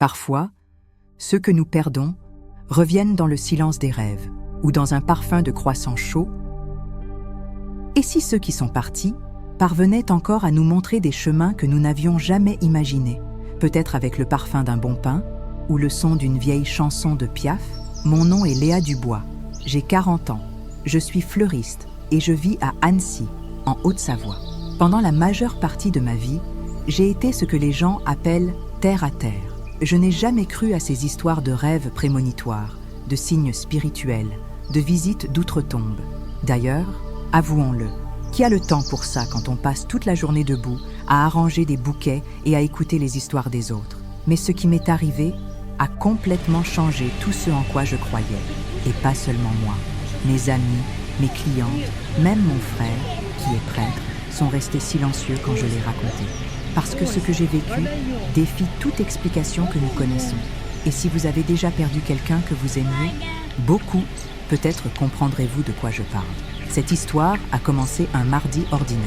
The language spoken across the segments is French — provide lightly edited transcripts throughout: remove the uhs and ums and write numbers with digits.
Parfois, ceux que nous perdons reviennent dans le silence des rêves ou dans un parfum de croissant chaud. Et si ceux qui sont partis parvenaient encore à nous montrer des chemins que nous n'avions jamais imaginés, peut-être avec le parfum d'un bon pain ou le son d'une vieille chanson de Piaf? Mon nom est Léa Dubois, j'ai 40 ans, je suis fleuriste et je vis à Annecy, en Haute-Savoie. Pendant la majeure partie de ma vie, j'ai été ce que les gens appellent terre à terre. Je n'ai jamais cru à ces histoires de rêves prémonitoires, de signes spirituels, de visites d'outre-tombe. D'ailleurs, avouons-le, qui a le temps pour ça quand on passe toute la journée debout à arranger des bouquets et à écouter les histoires des autres? Mais ce qui m'est arrivé a complètement changé tout ce en quoi je croyais. Et pas seulement moi. Mes amis, mes clientes, même mon frère, qui est prêtre, sont restés silencieux quand je l'ai raconté. Parce que ce que j'ai vécu défie toute explication que nous connaissons. Et si vous avez déjà perdu quelqu'un que vous aimiez, beaucoup, peut-être comprendrez-vous de quoi je parle. Cette histoire a commencé un mardi ordinaire.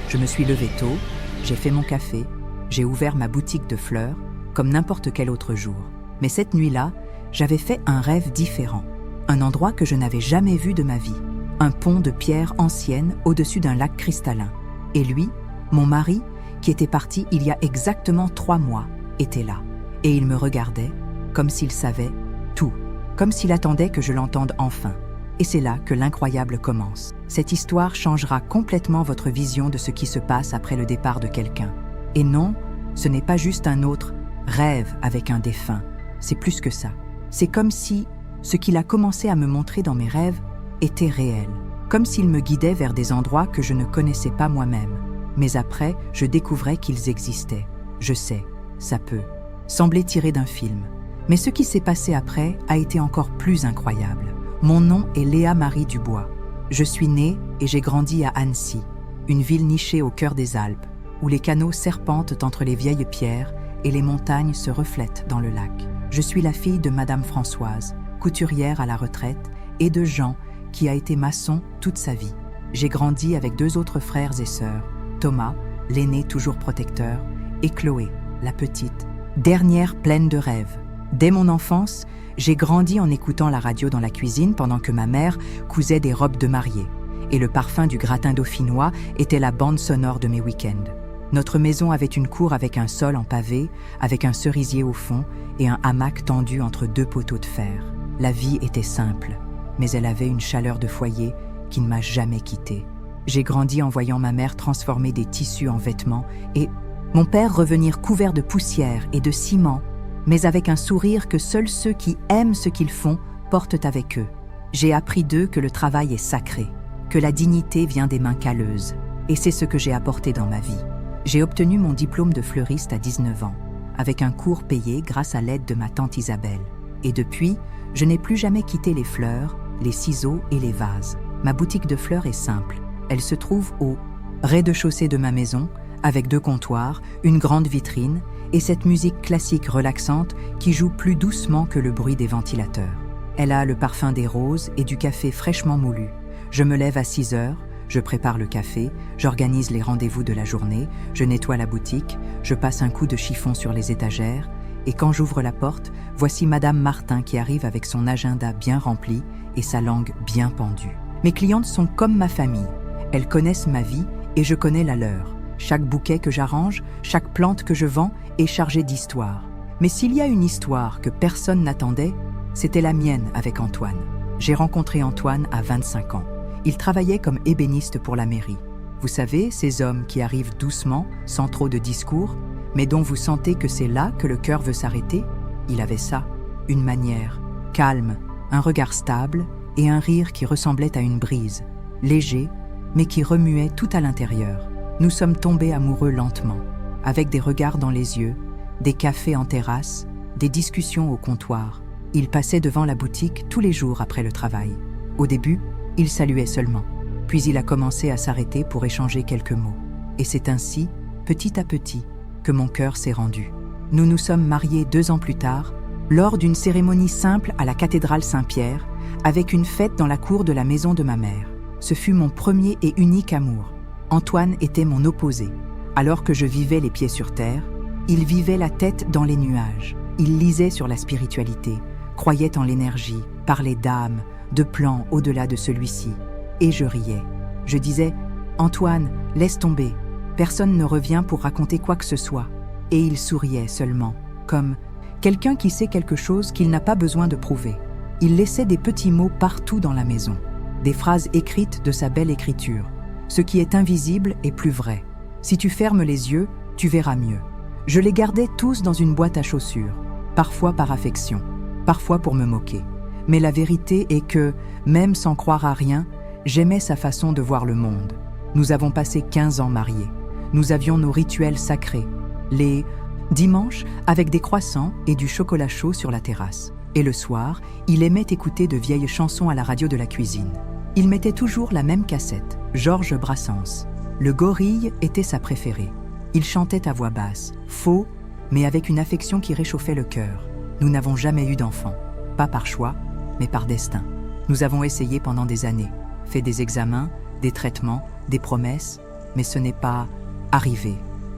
Je me suis levée tôt, j'ai fait mon café, j'ai ouvert ma boutique de fleurs, comme n'importe quel autre jour. Mais cette nuit-là, j'avais fait un rêve différent. Un endroit que je n'avais jamais vu de ma vie. Un pont de pierre ancienne au-dessus d'un lac cristallin. Et lui, mon mari, qui était parti il y a exactement 3 mois, était là. Et il me regardait, comme s'il savait tout, comme s'il attendait que je l'entende enfin. Et c'est là que l'incroyable commence. Cette histoire changera complètement votre vision de ce qui se passe après le départ de quelqu'un. Et non, ce n'est pas juste un autre rêve avec un défunt. C'est plus que ça. C'est comme si ce qu'il a commencé à me montrer dans mes rêves était réel. Comme s'il me guidait vers des endroits que je ne connaissais pas moi-même. Mais après, je découvrais qu'ils existaient. Je sais, ça peut sembler tiré d'un film. Mais ce qui s'est passé après a été encore plus incroyable. Mon nom est Léa Marie Dubois. Je suis née et j'ai grandi à Annecy, une ville nichée au cœur des Alpes, où les canaux serpentent entre les vieilles pierres et les montagnes se reflètent dans le lac. Je suis la fille de Madame Françoise, couturière à la retraite, et de Jean, qui a été maçon toute sa vie. J'ai grandi avec 2 autres frères et sœurs, Thomas, l'aîné toujours protecteur, et Chloé, la petite, dernière pleine de rêves. Dès mon enfance, j'ai grandi en écoutant la radio dans la cuisine pendant que ma mère cousait des robes de mariée. Et le parfum du gratin dauphinois était la bande sonore de mes week-ends. Notre maison avait une cour avec un sol en pavé, avec un cerisier au fond et un hamac tendu entre 2 poteaux de fer. La vie était simple, mais elle avait une chaleur de foyer qui ne m'a jamais quittée. J'ai grandi en voyant ma mère transformer des tissus en vêtements et mon père revenir couvert de poussière et de ciment, mais avec un sourire que seuls ceux qui aiment ce qu'ils font portent avec eux. J'ai appris d'eux que le travail est sacré, que la dignité vient des mains calleuses, et c'est ce que j'ai apporté dans ma vie. J'ai obtenu mon diplôme de fleuriste à 19 ans, avec un cours payé grâce à l'aide de ma tante Isabelle. Et depuis, je n'ai plus jamais quitté les fleurs, les ciseaux et les vases. Ma boutique de fleurs est simple. Elle se trouve au rez-de-chaussée de ma maison, avec 2 comptoirs, une grande vitrine et cette musique classique relaxante qui joue plus doucement que le bruit des ventilateurs. Elle a le parfum des roses et du café fraîchement moulu. Je me lève à 6 heures, je prépare le café, j'organise les rendez-vous de la journée, je nettoie la boutique, je passe un coup de chiffon sur les étagères et quand j'ouvre la porte, voici Madame Martin qui arrive avec son agenda bien rempli et sa langue bien pendue. Mes clientes sont comme ma famille. Elles connaissent ma vie et je connais la leur. Chaque bouquet que j'arrange, chaque plante que je vends est chargée d'histoire. Mais s'il y a une histoire que personne n'attendait, c'était la mienne avec Antoine. J'ai rencontré Antoine à 25 ans. Il travaillait comme ébéniste pour la mairie. Vous savez, ces hommes qui arrivent doucement, sans trop de discours, mais dont vous sentez que c'est là que le cœur veut s'arrêter? Il avait ça, une manière, calme, un regard stable et un rire qui ressemblait à une brise, léger, mais qui remuait tout à l'intérieur. Nous sommes tombés amoureux lentement, avec des regards dans les yeux, des cafés en terrasse, des discussions au comptoir. Il passait devant la boutique tous les jours après le travail. Au début, il saluait seulement, puis il a commencé à s'arrêter pour échanger quelques mots. Et c'est ainsi, petit à petit, que mon cœur s'est rendu. Nous nous sommes mariés 2 ans plus tard, lors d'une cérémonie simple à la cathédrale Saint-Pierre, avec une fête dans la cour de la maison de ma mère. Ce fut mon premier et unique amour. Antoine était mon opposé. Alors que je vivais les pieds sur terre, il vivait la tête dans les nuages. Il lisait sur la spiritualité, croyait en l'énergie, parlait d'âme, de plans au-delà de celui-ci. Et je riais. Je disais « Antoine, laisse tomber. Personne ne revient pour raconter quoi que ce soit. » Et il souriait seulement, comme quelqu'un qui sait quelque chose qu'il n'a pas besoin de prouver. Il laissait des petits mots partout dans la maison, des phrases écrites de sa belle écriture. Ce qui est invisible est plus vrai. Si tu fermes les yeux, tu verras mieux. Je les gardais tous dans une boîte à chaussures, parfois par affection, parfois pour me moquer. Mais la vérité est que, même sans croire à rien, j'aimais sa façon de voir le monde. Nous avons passé 15 ans mariés. Nous avions nos rituels sacrés. Les dimanches, avec des croissants et du chocolat chaud sur la terrasse. Et le soir, il aimait écouter de vieilles chansons à la radio de la cuisine. Il mettait toujours la même cassette, Georges Brassens. Le gorille était sa préférée. Il chantait à voix basse, faux, mais avec une affection qui réchauffait le cœur. Nous n'avons jamais eu d'enfants, pas par choix, mais par destin. Nous avons essayé pendant des années, fait des examens, des traitements, des promesses, mais ce n'est pas arrivé.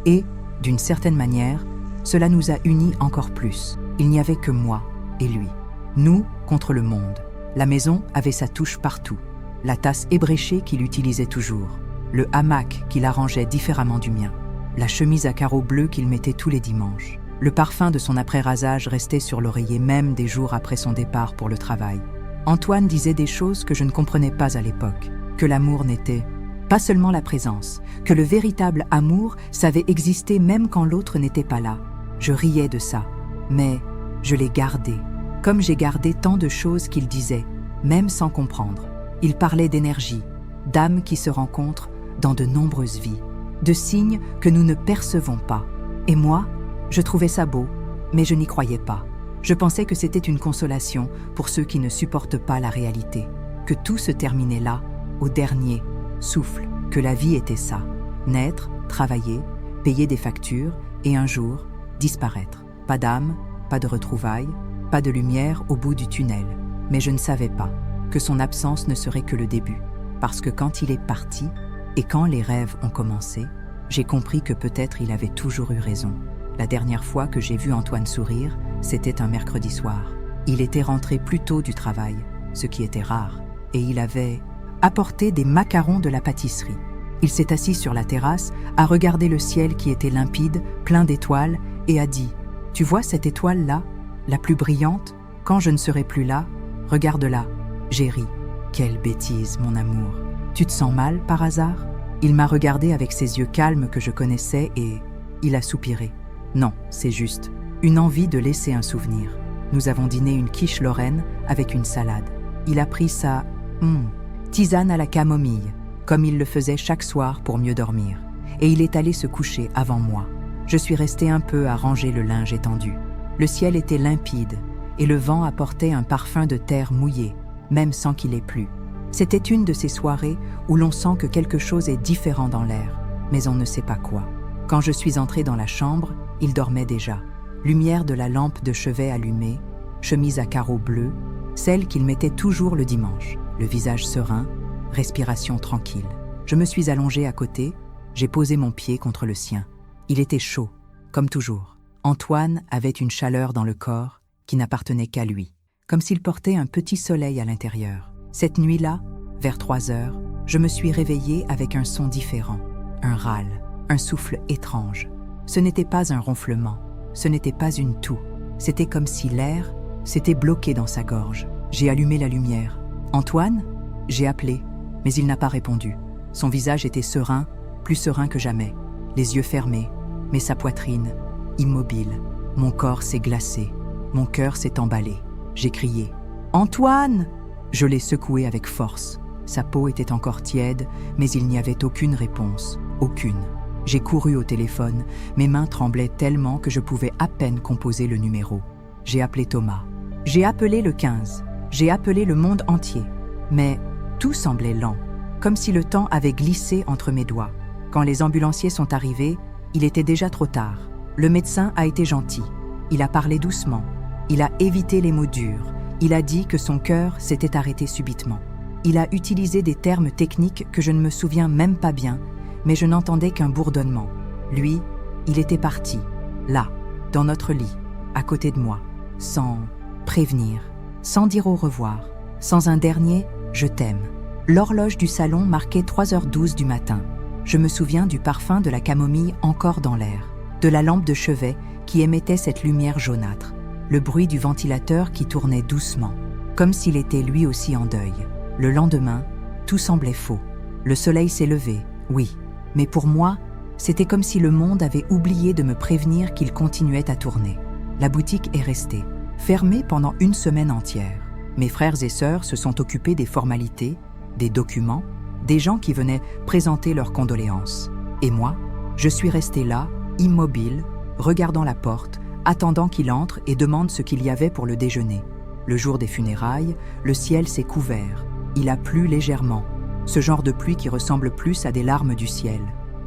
Et, d'une certaine manière, cela nous a unis encore plus. Il n'y avait que moi et lui. Nous contre le monde. La maison avait sa touche partout. La tasse ébréchée qu'il utilisait toujours. Le hamac qu'il arrangeait différemment du mien. La chemise à carreaux bleus qu'il mettait tous les dimanches. Le parfum de son après-rasage restait sur l'oreiller même des jours après son départ pour le travail. Antoine disait des choses que je ne comprenais pas à l'époque. Que l'amour n'était pas seulement la présence, que le véritable amour savait exister même quand l'autre n'était pas là. Je riais de ça, mais je les gardais, comme j'ai gardé tant de choses qu'il disait, même sans comprendre. Il parlait d'énergie, d'âmes qui se rencontrent dans de nombreuses vies, de signes que nous ne percevons pas. Et moi, je trouvais ça beau, mais je n'y croyais pas. Je pensais que c'était une consolation pour ceux qui ne supportent pas la réalité, que tout se terminait là, au dernier souffle, que la vie était ça. Naître, travailler, payer des factures et un jour, disparaître. Pas d'âme, pas de retrouvailles, pas de lumière au bout du tunnel. Mais je ne savais pas que son absence ne serait que le début. Parce que quand il est parti, et quand les rêves ont commencé, j'ai compris que peut-être il avait toujours eu raison. La dernière fois que j'ai vu Antoine sourire, c'était un mercredi soir. Il était rentré plus tôt du travail, ce qui était rare, et il avait apporté des macarons de la pâtisserie. Il s'est assis sur la terrasse, a regardé le ciel qui était limpide, plein d'étoiles, et a dit « Tu vois cette étoile-là, la plus brillante? Quand je ne serai plus là, regarde-la. » J'ai ri. « Quelle bêtise, mon amour. Tu te sens mal, par hasard ?» Il m'a regardé avec ses yeux calmes que je connaissais et il a soupiré. « Non, c'est juste. Une envie de laisser un souvenir. » Nous avons dîné une quiche lorraine avec une salade. Il a pris sa tisane à la camomille, comme il le faisait chaque soir pour mieux dormir. Et il est allé se coucher avant moi. Je suis restée un peu à ranger le linge étendu. Le ciel était limpide et le vent apportait un parfum de terre mouillée, même sans qu'il ait plu. C'était une de ces soirées où l'on sent que quelque chose est différent dans l'air, mais on ne sait pas quoi. Quand je suis entrée dans la chambre, il dormait déjà. Lumière de la lampe de chevet allumée, chemise à carreaux bleus, celle qu'il mettait toujours le dimanche. Le visage serein, respiration tranquille. Je me suis allongée à côté, j'ai posé mon pied contre le sien. Il était chaud, comme toujours. Antoine avait une chaleur dans le corps qui n'appartenait qu'à lui, comme s'il portait un petit soleil à l'intérieur. Cette nuit-là, vers 3 heures, je me suis réveillée avec un son différent, un râle, un souffle étrange. Ce n'était pas un ronflement, ce n'était pas une toux. C'était comme si l'air s'était bloqué dans sa gorge. J'ai allumé la lumière. « Antoine ?» J'ai appelé, mais il n'a pas répondu. Son visage était serein, plus serein que jamais, les yeux fermés, mais sa poitrine, immobile. Mon corps s'est glacé, mon cœur s'est emballé. J'ai crié « Antoine !» Je l'ai secoué avec force. Sa peau était encore tiède, mais il n'y avait aucune réponse, aucune. J'ai couru au téléphone, mes mains tremblaient tellement que je pouvais à peine composer le numéro. J'ai appelé Thomas. J'ai appelé le 15. J'ai appelé le monde entier. Mais tout semblait lent, comme si le temps avait glissé entre mes doigts. Quand les ambulanciers sont arrivés, il était déjà trop tard. Le médecin a été gentil. Il a parlé doucement. Il a évité les mots durs. Il a dit que son cœur s'était arrêté subitement. Il a utilisé des termes techniques que je ne me souviens même pas bien, mais je n'entendais qu'un bourdonnement. Lui, il était parti, là, dans notre lit. à côté de moi, sans prévenir, sans dire au revoir, sans un dernier « je t'aime ». L'horloge du salon marquait 3h12 du matin. Je me souviens du parfum de la camomille encore dans l'air, de la lampe de chevet qui émettait cette lumière jaunâtre, le bruit du ventilateur qui tournait doucement, comme s'il était lui aussi en deuil. Le lendemain, tout semblait faux. Le soleil s'est levé, oui, mais pour moi, c'était comme si le monde avait oublié de me prévenir qu'il continuait à tourner. La boutique est restée, fermée pendant une semaine entière. Mes frères et sœurs se sont occupés des formalités, des documents, des gens qui venaient présenter leurs condoléances. Et moi, je suis restée là, immobile, regardant la porte, attendant qu'il entre et demande ce qu'il y avait pour le déjeuner. Le jour des funérailles, le ciel s'est couvert. Il a plu légèrement, ce genre de pluie qui ressemble plus à des larmes du ciel.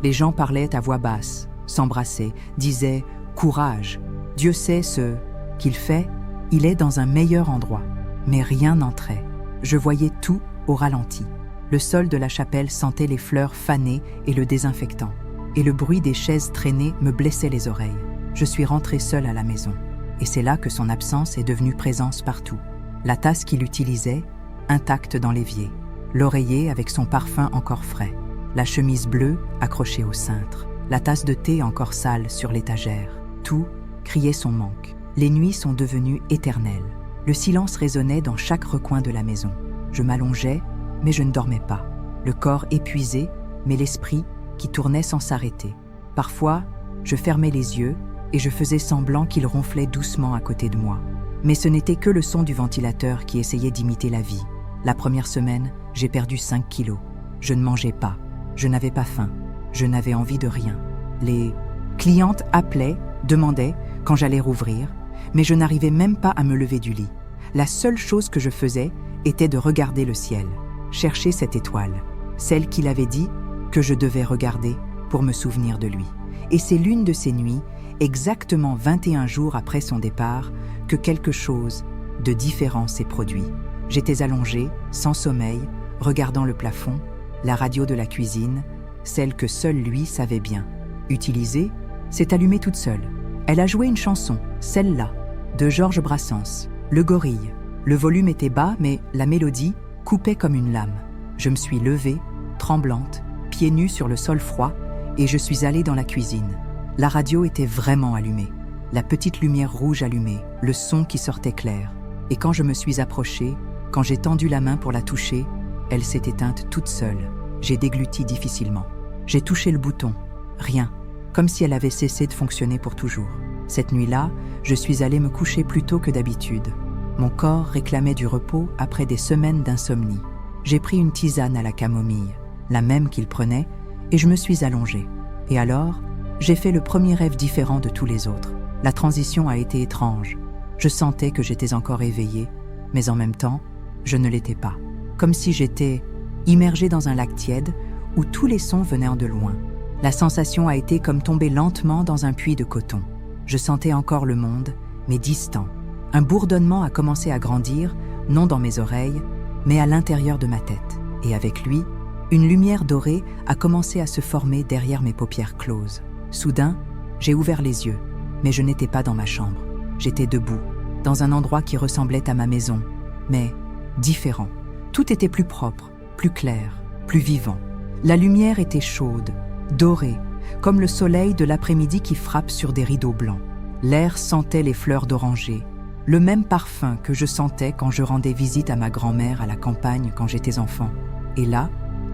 Les gens parlaient à voix basse, s'embrassaient, disaient « Courage !» Dieu sait ce qu'il fait, il est dans un meilleur endroit. Mais rien n'entrait. Je voyais tout au ralenti. Le sol de la chapelle sentait les fleurs fanées et le désinfectant. Et le bruit des chaises traînées me blessait les oreilles. Je suis rentrée seule à la maison. Et c'est là que son absence est devenue présence partout. La tasse qu'il utilisait, intacte dans l'évier. L'oreiller avec son parfum encore frais. La chemise bleue accrochée au cintre. La tasse de thé encore sale sur l'étagère. Tout criait son manque. Les nuits sont devenues éternelles. Le silence résonnait dans chaque recoin de la maison. Je m'allongeais, mais je ne dormais pas. Le corps épuisé, mais l'esprit qui tournait sans s'arrêter. Parfois, je fermais les yeux et je faisais semblant qu'il ronflait doucement à côté de moi. Mais ce n'était que le son du ventilateur qui essayait d'imiter la vie. La première semaine, j'ai perdu 5 kilos. Je ne mangeais pas. Je n'avais pas faim. Je n'avais envie de rien. Les clientes appelaient, demandaient quand j'allais rouvrir, mais je n'arrivais même pas à me lever du lit. La seule chose que je faisais était de regarder le ciel, chercher cette étoile, celle qu'il avait dit que je devais regarder pour me souvenir de lui. Et c'est l'une de ces nuits, exactement 21 jours après son départ, que quelque chose de différent s'est produit. J'étais allongée, sans sommeil, regardant le plafond, la radio de la cuisine, celle que seul lui savait bien. Utiliser, s'est allumée toute seule. Elle a joué une chanson, celle-là, de Georges Brassens, Le Gorille. Le volume était bas, mais la mélodie coupait comme une lame. Je me suis levée, tremblante, pieds nus sur le sol froid, et je suis allée dans la cuisine. La radio était vraiment allumée. La petite lumière rouge allumée, le son qui sortait clair. Et quand je me suis approchée, quand j'ai tendu la main pour la toucher, elle s'est éteinte toute seule. J'ai dégluti difficilement. J'ai touché le bouton. Rien. Comme si elle avait cessé de fonctionner pour toujours. Cette nuit-là, je suis allée me coucher plus tôt que d'habitude. Mon corps réclamait du repos après des semaines d'insomnie. J'ai pris une tisane à la camomille, la même qu'il prenait, et je me suis allongée. Et alors, j'ai fait le premier rêve différent de tous les autres. La transition a été étrange. Je sentais que j'étais encore éveillée, mais en même temps, je ne l'étais pas. Comme si j'étais immergée dans un lac tiède où tous les sons venaient de loin. La sensation a été comme tomber lentement dans un puits de coton. Je sentais encore le monde, mais distant. Un bourdonnement a commencé à grandir, non dans mes oreilles, mais à l'intérieur de ma tête. Et avec lui, une lumière dorée a commencé à se former derrière mes paupières closes. Soudain, j'ai ouvert les yeux, mais je n'étais pas dans ma chambre. J'étais debout, dans un endroit qui ressemblait à ma maison, mais différent. Tout était plus propre, plus clair, plus vivant. La lumière était chaude, dorée, comme le soleil de l'après-midi qui frappe sur des rideaux blancs. L'air sentait les fleurs d'oranger, le même parfum que je sentais quand je rendais visite à ma grand-mère à la campagne quand j'étais enfant. Et là,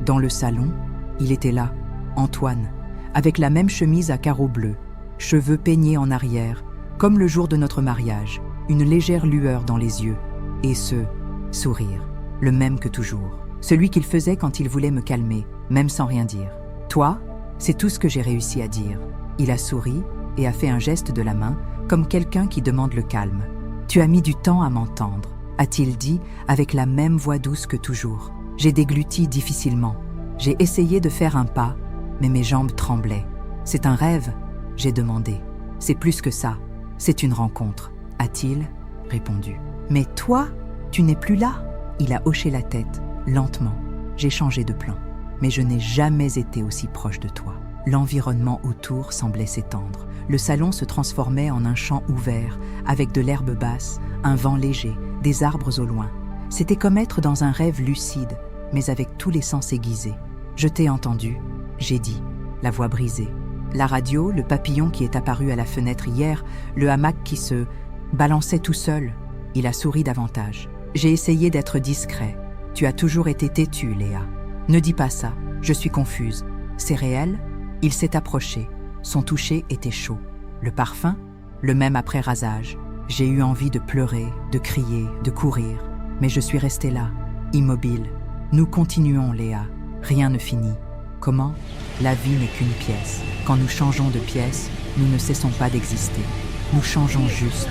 dans le salon, il était là, Antoine, avec la même chemise à carreaux bleus, cheveux peignés en arrière, comme le jour de notre mariage, une légère lueur dans les yeux, et ce sourire, le même que toujours, celui qu'il faisait quand il voulait me calmer, même sans rien dire. « Toi ?» C'est tout ce que j'ai réussi à dire. Il a souri et a fait un geste de la main, comme quelqu'un qui demande le calme. « Tu as mis du temps à m'entendre », a-t-il dit avec la même voix douce que toujours. J'ai dégluti difficilement. J'ai essayé de faire un pas, mais mes jambes tremblaient. « C'est un rêve ?» j'ai demandé. « C'est plus que ça. C'est une rencontre », a-t-il répondu. « Mais toi, tu n'es plus là ?» Il a hoché la tête, lentement. J'ai changé de plan. Mais je n'ai jamais été aussi proche de toi. L'environnement autour semblait s'étendre. Le salon se transformait en un champ ouvert, avec de l'herbe basse, un vent léger, des arbres au loin. C'était comme être dans un rêve lucide, mais avec tous les sens aiguisés. « Je t'ai entendu », j'ai dit, la voix brisée. La radio, le papillon qui est apparu à la fenêtre hier, le hamac qui se balançait tout seul. Il a souri davantage. J'ai essayé d'être discret. Tu as toujours été têtue, Léa. Ne dis pas ça, je suis confuse. C'est réel ? Il s'est approché. Son toucher était chaud. Le parfum ? Le même après rasage. J'ai eu envie de pleurer, de crier, de courir. Mais je suis restée là, immobile. Nous continuons, Léa. Rien ne finit. Comment ? La vie n'est qu'une pièce. Quand nous changeons de pièce, nous ne cessons pas d'exister. Nous changeons juste.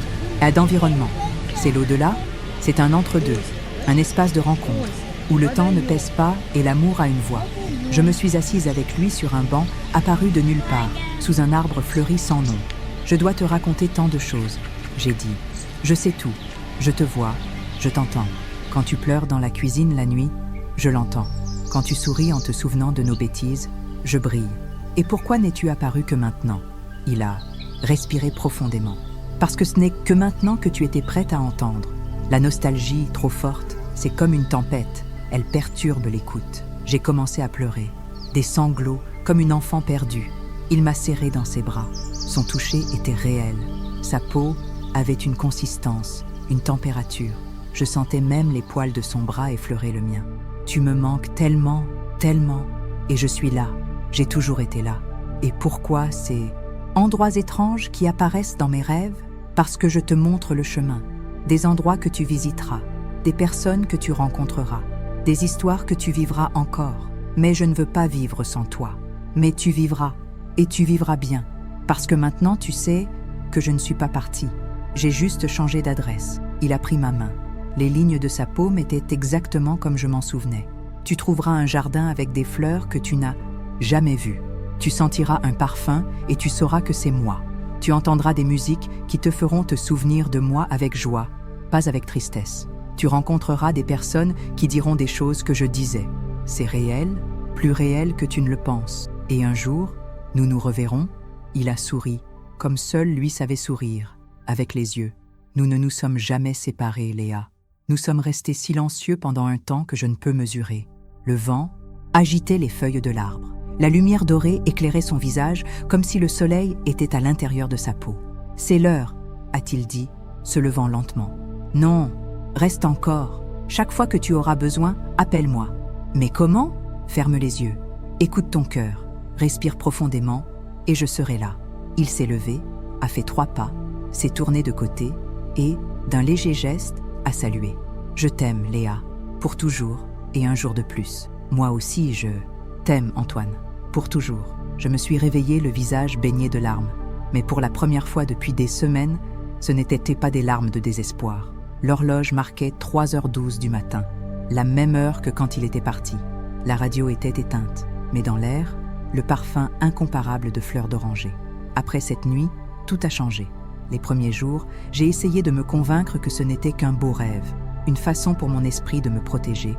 D'environnement. C'est l'au-delà ? C'est un entre-deux, un espace de rencontre, où le temps ne pèse pas et l'amour a une voix. Je me suis assise avec lui sur un banc, apparu de nulle part, sous un arbre fleuri sans nom. Je dois te raconter tant de choses, j'ai dit. Je sais tout, je te vois, je t'entends. Quand tu pleures dans la cuisine la nuit, je l'entends. Quand tu souris en te souvenant de nos bêtises, je brille. Et pourquoi n'es-tu apparu que maintenant ? Il a respiré profondément. Parce que ce n'est que maintenant que tu étais prête à entendre. La nostalgie, trop forte, c'est comme une tempête. Elle perturbe l'écoute. J'ai commencé à pleurer. Des sanglots, comme une enfant perdue. Il m'a serré dans ses bras. Son toucher était réel. Sa peau avait une consistance, une température. Je sentais même les poils de son bras effleurer le mien. Tu me manques tellement, tellement. Et je suis là. J'ai toujours été là. Et pourquoi ces endroits étranges qui apparaissent dans mes rêves ? Parce que je te montre le chemin. Des endroits que tu visiteras, des personnes que tu rencontreras, des histoires que tu vivras encore. Mais je ne veux pas vivre sans toi. Mais tu vivras, et tu vivras bien. Parce que maintenant tu sais que je ne suis pas partie. J'ai juste changé d'adresse. Il a pris ma main. Les lignes de sa paume étaient exactement comme je m'en souvenais. Tu trouveras un jardin avec des fleurs que tu n'as jamais vues. Tu sentiras un parfum et tu sauras que c'est moi. Tu entendras des musiques qui te feront te souvenir de moi avec joie, pas avec tristesse. Tu rencontreras des personnes qui diront des choses que je disais. C'est réel, plus réel que tu ne le penses. Et un jour, nous nous reverrons. Il a souri, comme seul lui savait sourire, avec les yeux. Nous ne nous sommes jamais séparés, Léa. Nous sommes restés silencieux pendant un temps que je ne peux mesurer. Le vent agitait les feuilles de l'arbre. La lumière dorée éclairait son visage comme si le soleil était à l'intérieur de sa peau. « C'est l'heure », a-t-il dit, se levant lentement. « Non, reste encore. Chaque fois que tu auras besoin, appelle-moi. »« Mais comment ?» Ferme les yeux. Écoute ton cœur. Respire profondément et je serai là. Il s'est levé, a fait 3 pas, s'est tourné de côté et, d'un léger geste, a salué. « Je t'aime, Léa, pour toujours et un jour de plus. Moi aussi, je t'aime, Antoine. Pour toujours. » Je me suis réveillée, le visage baigné de larmes. Mais pour la première fois depuis des semaines, ce n'étaient pas des larmes de désespoir. L'horloge marquait 3h12 du matin, la même heure que quand il était parti. La radio était éteinte, mais dans l'air, le parfum incomparable de fleurs d'oranger. Après cette nuit, tout a changé. Les premiers jours, j'ai essayé de me convaincre que ce n'était qu'un beau rêve, une façon pour mon esprit de me protéger,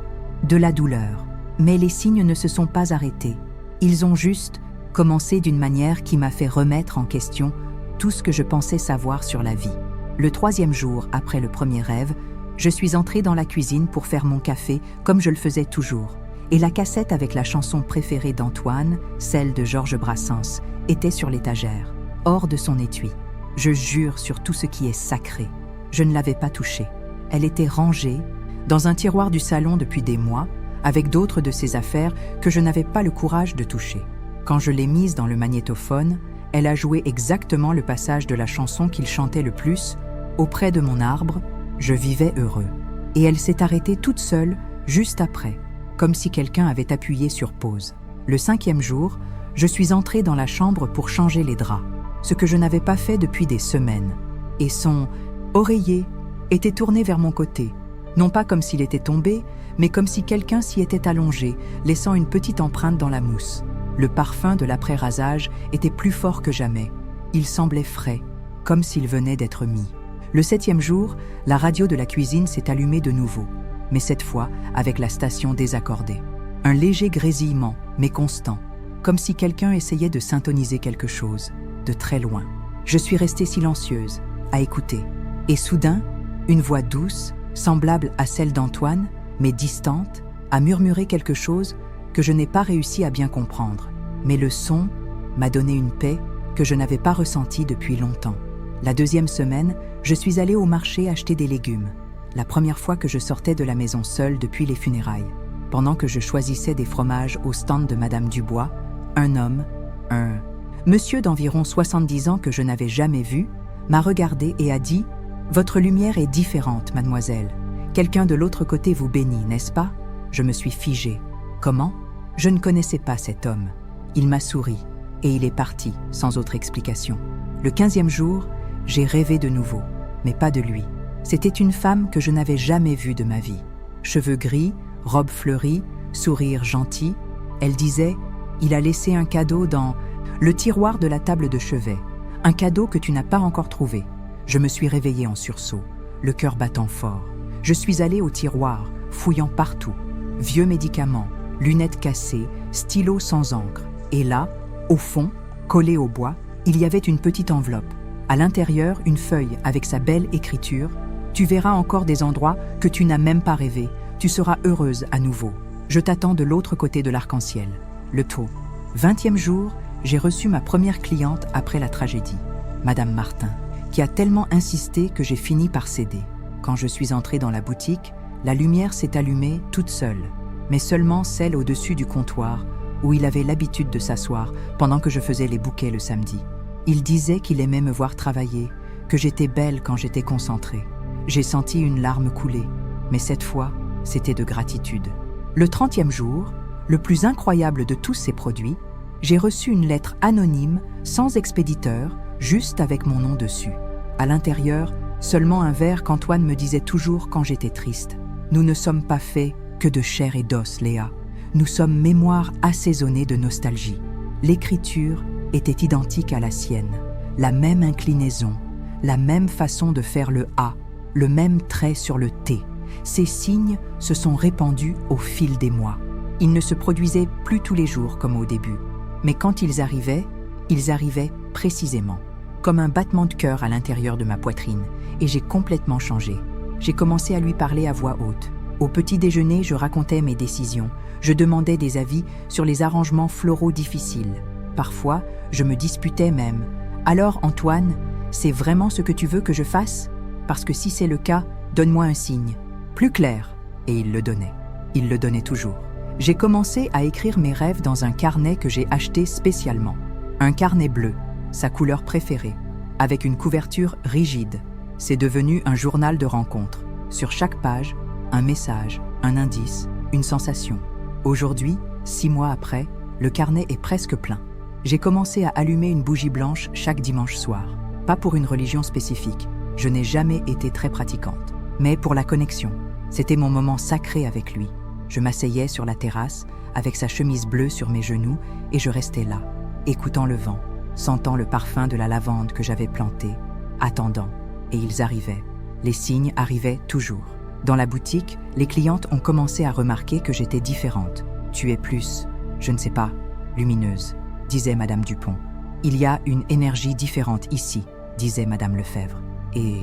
de la douleur. Mais les signes ne se sont pas arrêtés. Ils ont juste commencé d'une manière qui m'a fait remettre en question tout ce que je pensais savoir sur la vie. Le 3e jour après le premier rêve, je suis entrée dans la cuisine pour faire mon café comme je le faisais toujours. Et la cassette avec la chanson préférée d'Antoine, celle de Georges Brassens, était sur l'étagère, hors de son étui. Je jure sur tout ce qui est sacré. Je ne l'avais pas touchée. Elle était rangée dans un tiroir du salon depuis des mois, avec d'autres de ses affaires que je n'avais pas le courage de toucher. Quand je l'ai mise dans le magnétophone, elle a joué exactement le passage de la chanson qu'il chantait le plus, « Auprès de mon arbre, je vivais heureux ». Et elle s'est arrêtée toute seule, juste après, comme si quelqu'un avait appuyé sur pause. Le 5e jour, je suis entrée dans la chambre pour changer les draps, ce que je n'avais pas fait depuis des semaines. Et son oreiller était tourné vers mon côté, non pas comme s'il était tombé, mais comme si quelqu'un s'y était allongé, laissant une petite empreinte dans la mousse. Le parfum de l'après-rasage était plus fort que jamais. Il semblait frais, comme s'il venait d'être mis. Le 7e jour, la radio de la cuisine s'est allumée de nouveau, mais cette fois avec la station désaccordée. Un léger grésillement, mais constant. comme si quelqu'un essayait de syntoniser quelque chose, de très loin. Je suis restée silencieuse, à écouter. Et soudain, une voix douce, semblable à celle d'Antoine, mais distante, a murmuré quelque chose que je n'ai pas réussi à bien comprendre. Mais le son m'a donné une paix que je n'avais pas ressentie depuis longtemps. La deuxième semaine, je suis allée au marché acheter des légumes. La première fois que je sortais de la maison seule depuis les funérailles. Pendant que je choisissais des fromages au stand de Madame Dubois, un homme, un monsieur d'environ 70 ans que je n'avais jamais vu, m'a regardé et a dit « Votre lumière est différente, mademoiselle. Quelqu'un de l'autre côté vous bénit, n'est-ce pas ?» Je me suis figée. Comment ? Je ne connaissais pas cet homme. Il m'a souri et il est parti, sans autre explication. Le 15e jour, j'ai rêvé de nouveau, mais pas de lui. C'était une femme que je n'avais jamais vue de ma vie. Cheveux gris, robe fleurie, sourire gentil. Elle disait « Il a laissé un cadeau dans le tiroir de la table de chevet. Un cadeau que tu n'as pas encore trouvé. » Je me suis réveillée en sursaut, le cœur battant fort. Je suis allée au tiroir, fouillant partout. Vieux médicaments, lunettes cassées, stylos sans encre. Et là, au fond, collé au bois, il y avait une petite enveloppe. À l'intérieur, une feuille avec sa belle écriture. « Tu verras encore des endroits que tu n'as même pas rêvés. Tu seras heureuse à nouveau. Je t'attends de l'autre côté de l'arc-en-ciel. » Le taux. 20e jour, j'ai reçu ma première cliente après la tragédie, Madame Martin, qui a tellement insisté que j'ai fini par céder. Quand je suis entrée dans la boutique, la lumière s'est allumée toute seule, mais seulement celle au-dessus du comptoir, où il avait l'habitude de s'asseoir pendant que je faisais les bouquets le samedi. Il disait qu'il aimait me voir travailler, que j'étais belle quand j'étais concentrée. J'ai senti une larme couler, mais cette fois, c'était de gratitude. Le 30e jour, le plus incroyable de tous ces produits, j'ai reçu une lettre anonyme, sans expéditeur, juste avec mon nom dessus. À l'intérieur, seulement un vers qu'Antoine me disait toujours quand j'étais triste. « Nous ne sommes pas faits que de chair et d'os, Léa. Nous sommes mémoire assaisonnée de nostalgie. » L'écriture était identique à la sienne, la même inclinaison, la même façon de faire le A, le même trait sur le T. Ces signes se sont répandus au fil des mois. Ils ne se produisaient plus tous les jours comme au début, mais quand ils arrivaient précisément, comme un battement de cœur à l'intérieur de ma poitrine, et j'ai complètement changé. J'ai commencé à lui parler à voix haute. Au petit déjeuner, je racontais mes décisions, je demandais des avis sur les arrangements floraux difficiles. Parfois, je me disputais même. « Alors, Antoine, c'est vraiment ce que tu veux que je fasse ? Parce que si c'est le cas, donne-moi un signe. Plus clair. » Et il le donnait. Il le donnait toujours. J'ai commencé à écrire mes rêves dans un carnet que j'ai acheté spécialement. Un carnet bleu, sa couleur préférée, avec une couverture rigide. C'est devenu un journal de rencontres. Sur chaque page, un message, un indice, une sensation. Aujourd'hui, 6 mois après, le carnet est presque plein. J'ai commencé à allumer une bougie blanche chaque dimanche soir. Pas pour une religion spécifique, je n'ai jamais été très pratiquante, mais pour la connexion. C'était mon moment sacré avec lui. Je m'asseyais sur la terrasse, avec sa chemise bleue sur mes genoux, et je restais là, écoutant le vent, sentant le parfum de la lavande que j'avais plantée, attendant. Et ils arrivaient. Les signes arrivaient toujours. Dans la boutique, les clientes ont commencé à remarquer que j'étais différente. « Tu es plus, je ne sais pas, lumineuse », disait Madame Dupont. « Il y a une énergie différente ici », disait Madame Lefebvre. Et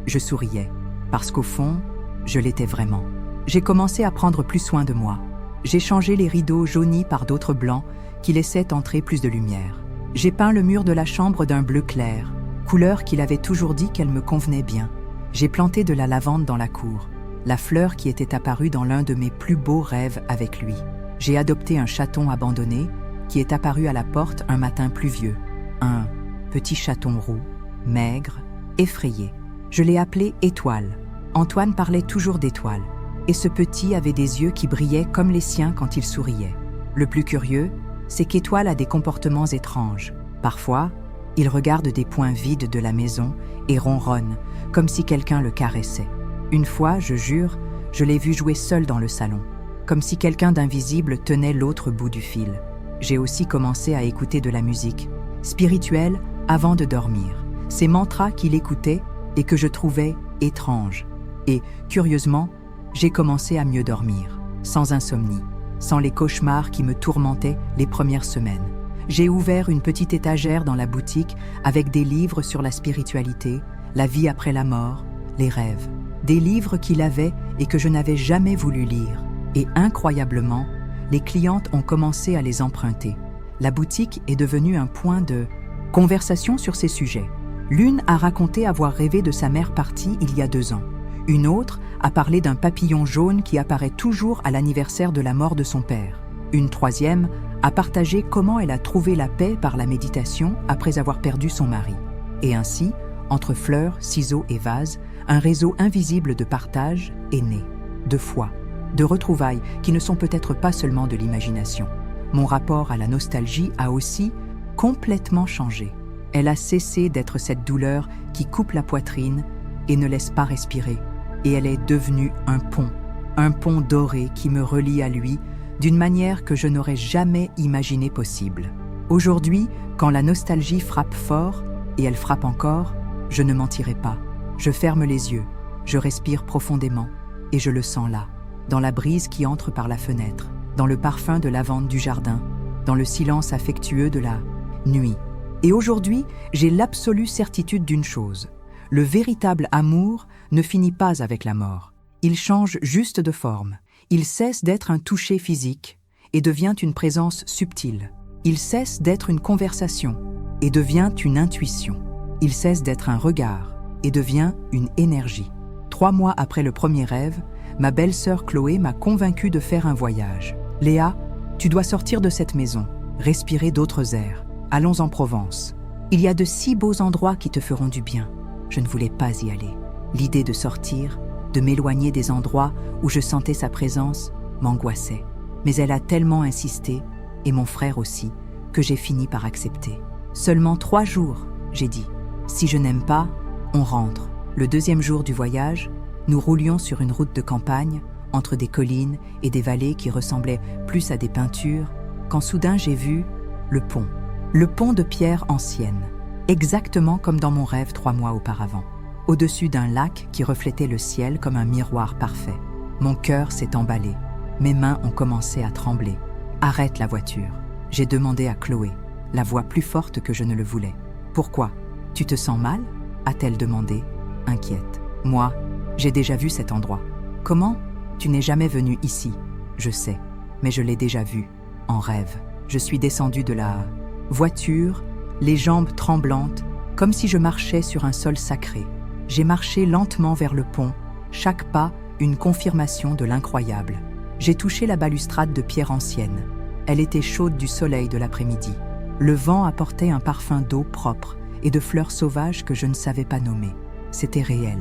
je souriais, parce qu'au fond, je l'étais vraiment. J'ai commencé à prendre plus soin de moi. J'ai changé les rideaux jaunis par d'autres blancs qui laissaient entrer plus de lumière. J'ai peint le mur de la chambre d'un bleu clair, couleur qu'il avait toujours dit qu'elle me convenait bien. J'ai planté de la lavande dans la cour, la fleur qui était apparue dans l'un de mes plus beaux rêves avec lui. J'ai adopté un chaton abandonné qui est apparu à la porte un matin pluvieux. Un petit chaton roux, maigre, effrayé. Je l'ai appelé Étoile. Antoine parlait toujours d'étoiles. Et ce petit avait des yeux qui brillaient comme les siens quand il souriait. Le plus curieux, c'est qu'Étoile a des comportements étranges. Parfois, il regarde des points vides de la maison et ronronne, comme si quelqu'un le caressait. Une fois, je jure, je l'ai vu jouer seul dans le salon, comme si quelqu'un d'invisible tenait l'autre bout du fil. J'ai aussi commencé à écouter de la musique, spirituelle, avant de dormir. Ces mantras qu'il écoutait et que je trouvais étranges. Et, curieusement, j'ai commencé à mieux dormir, sans insomnie. sans les cauchemars qui me tourmentaient les premières semaines. J'ai ouvert une petite étagère dans la boutique avec des livres sur la spiritualité, la vie après la mort, les rêves. Des livres qu'il avait et que je n'avais jamais voulu lire. Et incroyablement, les clientes ont commencé à les emprunter. La boutique est devenue un point de conversation sur ces sujets. L'une a raconté avoir rêvé de sa mère partie il y a 2 ans. Une autre a parlé d'un papillon jaune qui apparaît toujours à l'anniversaire de la mort de son père. Une troisième a partagé comment elle a trouvé la paix par la méditation après avoir perdu son mari. Et ainsi, entre fleurs, ciseaux et vases, un réseau invisible de partage est né, de foi, de retrouvailles qui ne sont peut-être pas seulement de l'imagination. Mon rapport à la nostalgie a aussi complètement changé. Elle a cessé d'être cette douleur qui coupe la poitrine et ne laisse pas respirer. Et elle est devenue un pont doré qui me relie à lui d'une manière que je n'aurais jamais imaginé possible. Aujourd'hui, quand la nostalgie frappe fort, et elle frappe encore, je ne mentirai pas. Je ferme les yeux, je respire profondément, et je le sens là, dans la brise qui entre par la fenêtre, dans le parfum de lavande du jardin, dans le silence affectueux de la nuit. Et aujourd'hui, j'ai l'absolue certitude d'une chose. Le véritable amour ne finit pas avec la mort. Il change juste de forme. Il cesse d'être un toucher physique et devient une présence subtile. Il cesse d'être une conversation et devient une intuition. Il cesse d'être un regard et devient une énergie. 3 mois après le premier rêve, ma belle-sœur Chloé m'a convaincue de faire un voyage. « Léa, tu dois sortir de cette maison, respirer d'autres airs. Allons en Provence. Il y a de si beaux endroits qui te feront du bien. » Je ne voulais pas y aller. L'idée de sortir, de m'éloigner des endroits où je sentais sa présence, m'angoissait. Mais elle a tellement insisté, et mon frère aussi, que j'ai fini par accepter. Seulement 3 jours, j'ai dit. Si je n'aime pas, on rentre. Le 2e jour du voyage, nous roulions sur une route de campagne, entre des collines et des vallées qui ressemblaient plus à des peintures, quand soudain j'ai vu le pont. Le pont de pierre ancienne, exactement comme dans mon rêve 3 mois auparavant. Au-dessus d'un lac qui reflétait le ciel comme un miroir parfait. Mon cœur s'est emballé. Mes mains ont commencé à trembler. « Arrête la voiture !» J'ai demandé à Chloé, la voix plus forte que je ne le voulais. « Pourquoi ? Tu te sens mal ?» a-t-elle demandé, inquiète. « Moi, j'ai déjà vu cet endroit. »« Comment ? Tu n'es jamais venu ici. » ?»« Je sais, mais je l'ai déjà vu, en rêve. » Je suis descendue de la voiture, les jambes tremblantes, comme si je marchais sur un sol sacré. J'ai marché lentement vers le pont, chaque pas une confirmation de l'incroyable. J'ai touché la balustrade de pierre ancienne. Elle était chaude du soleil de l'après-midi. Le vent apportait un parfum d'eau propre et de fleurs sauvages que je ne savais pas nommer. C'était réel,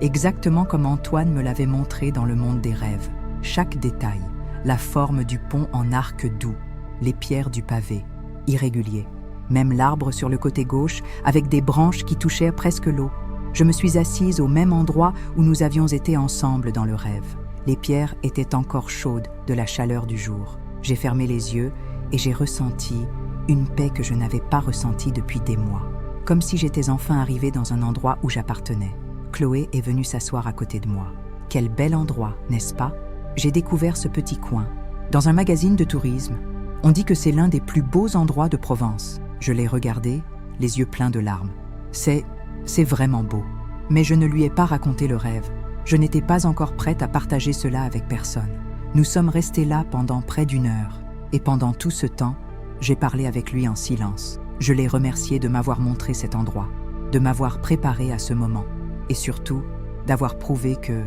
exactement comme Antoine me l'avait montré dans le monde des rêves. Chaque détail, la forme du pont en arc doux, les pierres du pavé, irréguliers. Même l'arbre sur le côté gauche, avec des branches qui touchaient presque l'eau. Je me suis assise au même endroit où nous avions été ensemble dans le rêve. Les pierres étaient encore chaudes de la chaleur du jour. J'ai fermé les yeux et j'ai ressenti une paix que je n'avais pas ressentie depuis des mois. Comme si j'étais enfin arrivée dans un endroit où j'appartenais. Chloé est venue s'asseoir à côté de moi. Quel bel endroit, n'est-ce pas ? J'ai découvert ce petit coin. Dans un magazine de tourisme, on dit que c'est l'un des plus beaux endroits de Provence. Je l'ai regardé, les yeux pleins de larmes. C'est vraiment beau. Mais je ne lui ai pas raconté le rêve. Je n'étais pas encore prête à partager cela avec personne. Nous sommes restés là pendant près d'1 heure. Et pendant tout ce temps, j'ai parlé avec lui en silence. Je l'ai remercié de m'avoir montré cet endroit, de m'avoir préparé à ce moment. Et surtout, d'avoir prouvé que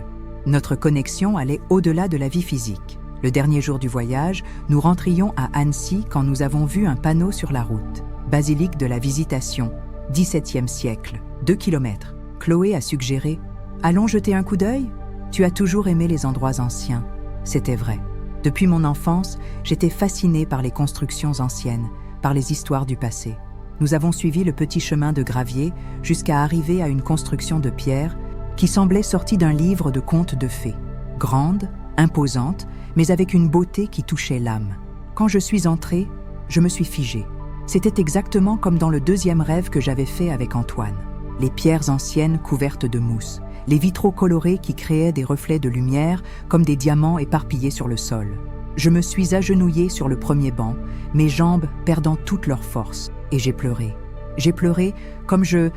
notre connexion allait au-delà de la vie physique. Le dernier jour du voyage, nous rentrions à Annecy quand nous avons vu un panneau sur la route. Basilique de la Visitation, 17e siècle, 2 km. Chloé a suggéré « Allons jeter un coup d'œil ? Tu as toujours aimé les endroits anciens. » C'était vrai. Depuis mon enfance, j'étais fascinée par les constructions anciennes, par les histoires du passé. Nous avons suivi le petit chemin de gravier jusqu'à arriver à une construction de pierre qui semblait sortie d'un livre de contes de fées. Grande, imposante, mais avec une beauté qui touchait l'âme. Quand je suis entrée, je me suis figée. C'était exactement comme dans le 2e rêve que j'avais fait avec Antoine. Les pierres anciennes couvertes de mousse, les vitraux colorés qui créaient des reflets de lumière comme des diamants éparpillés sur le sol. Je me suis agenouillée sur le premier banc, mes jambes perdant toute leur force, et j'ai pleuré. J'ai pleuré comme je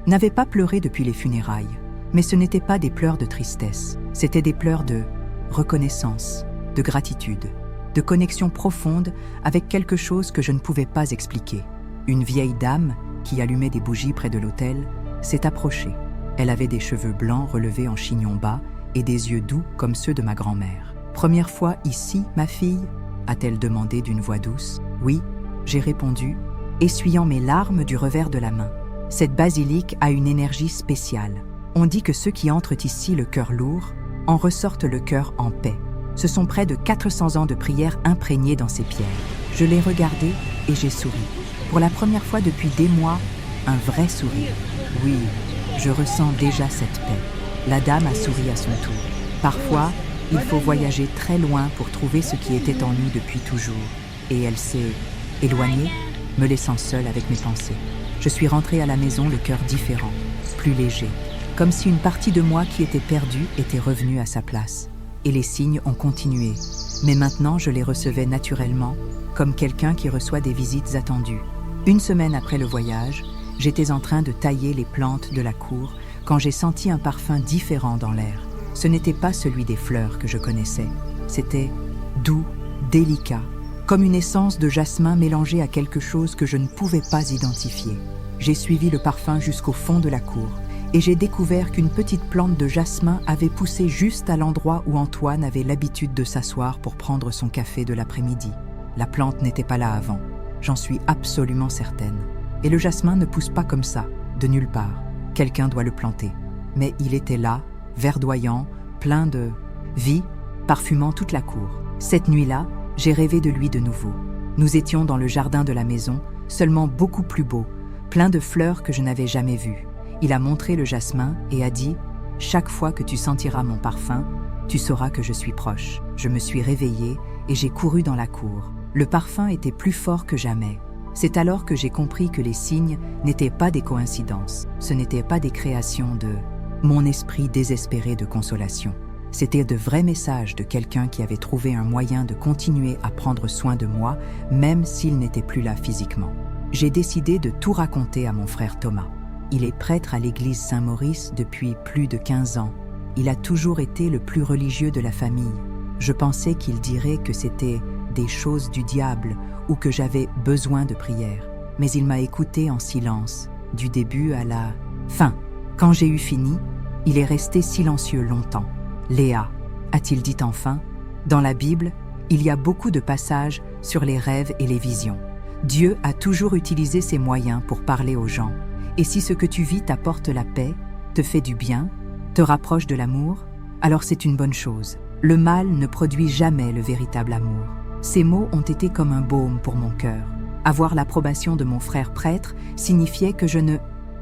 n'avais pas pleuré depuis les funérailles. Mais ce n'étaient pas des pleurs de tristesse, c'étaient des pleurs de reconnaissance, de gratitude, de connexion profonde avec quelque chose que je ne pouvais pas expliquer. Une vieille dame, qui allumait des bougies près de l'autel, s'est approchée. Elle avait des cheveux blancs relevés en chignon bas et des yeux doux comme ceux de ma grand-mère. « Première fois ici, ma fille ?» a-t-elle demandé d'une voix douce. « Oui », j'ai répondu, essuyant mes larmes du revers de la main. Cette basilique a une énergie spéciale. On dit que ceux qui entrent ici le cœur lourd en ressortent le cœur en paix. Ce sont près de 400 ans de prières imprégnées dans ces pierres. Je l'ai regardé et j'ai souri. Pour la première fois depuis des mois, un vrai sourire. Oui, je ressens déjà cette paix. La dame a souri à son tour. Parfois, il faut voyager très loin pour trouver ce qui était en nous depuis toujours. Et elle s'est éloignée, me laissant seule avec mes pensées. Je suis rentrée à la maison le cœur différent, plus léger, comme si une partie de moi qui était perdue était revenue à sa place. Et les signes ont continué. Mais maintenant, je les recevais naturellement, comme quelqu'un qui reçoit des visites attendues. Une semaine après le voyage, j'étais en train de tailler les plantes de la cour quand j'ai senti un parfum différent dans l'air. Ce n'était pas celui des fleurs que je connaissais. C'était doux, délicat, comme une essence de jasmin mélangée à quelque chose que je ne pouvais pas identifier. J'ai suivi le parfum jusqu'au fond de la cour et j'ai découvert qu'une petite plante de jasmin avait poussé juste à l'endroit où Antoine avait l'habitude de s'asseoir pour prendre son café de l'après-midi. La plante n'était pas là avant, j'en suis absolument certaine. Et le jasmin ne pousse pas comme ça, de nulle part. Quelqu'un doit le planter. Mais il était là, verdoyant, plein de vie, parfumant toute la cour. Cette nuit-là, j'ai rêvé de lui de nouveau. Nous étions dans le jardin de la maison, seulement beaucoup plus beau, plein de fleurs que je n'avais jamais vues. Il a montré le jasmin et a dit « Chaque fois que tu sentiras mon parfum, tu sauras que je suis proche. » Je me suis réveillée et j'ai couru dans la cour. Le parfum était plus fort que jamais. C'est alors que j'ai compris que les signes n'étaient pas des coïncidences. Ce n'étaient pas des créations de mon esprit désespéré de consolation. C'était de vrais messages de quelqu'un qui avait trouvé un moyen de continuer à prendre soin de moi, même s'il n'était plus là physiquement. J'ai décidé de tout raconter à mon frère Thomas. Il est prêtre à l'église Saint-Maurice depuis plus de 15 ans. Il a toujours été le plus religieux de la famille. Je pensais qu'il dirait que c'était des choses du diable ou que j'avais besoin de prière. Mais il m'a écouté en silence, du début à la fin. Quand j'ai eu fini, il est resté silencieux longtemps. « Léa », a-t-il dit enfin, « dans la Bible, il y a beaucoup de passages sur les rêves et les visions. Dieu a toujours utilisé ses moyens pour parler aux gens. Et si ce que tu vis t'apporte la paix, te fait du bien, te rapproche de l'amour, alors c'est une bonne chose. Le mal ne produit jamais le véritable amour. » Ces mots ont été comme un baume pour mon cœur. Avoir l'approbation de mon frère prêtre signifiait que je ne